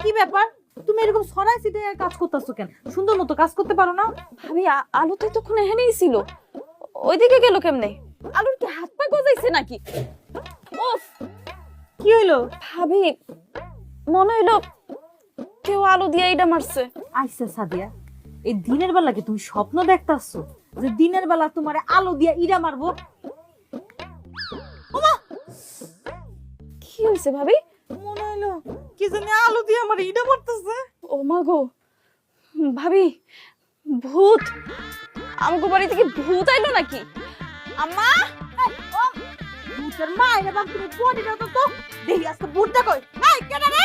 কি ব্যাপার, তুমি এরকম ছড়াই ছিটে কাজ করতেছো কেন? সুন্দর মতো কাজ করতে পারো না? ভাবি আলু তো তখন এখানেই ছিল, ওইদিকে গেল কেমনে? আলুর কি হাত পা গজাইছে নাকি? উফ, কি হইলো? ভাবি মনে হইলো কেউ আলু দিয়ে এইটা মারছে। আইসা সাদিয়া, এই দিনের বেলা কি তুমি স্বপ্ন দেখতাছো যে দিনের বেলা তোমারে আলো দিয়া ইরা মারবো? কি হয়েছে ভাবি? মনে হইলো কি জানি আলো দিয়ে আমার ইরা মারতেছে। ও মা গো, ভাবি ভূত! আমগো বাড়ি থেকে ভূত আইলো নাকি? আম্মা, ভূতের মা, এবার তুমি বডি দাও তো, দেখি আজকে ভূতটা কই। এই কেডা রে?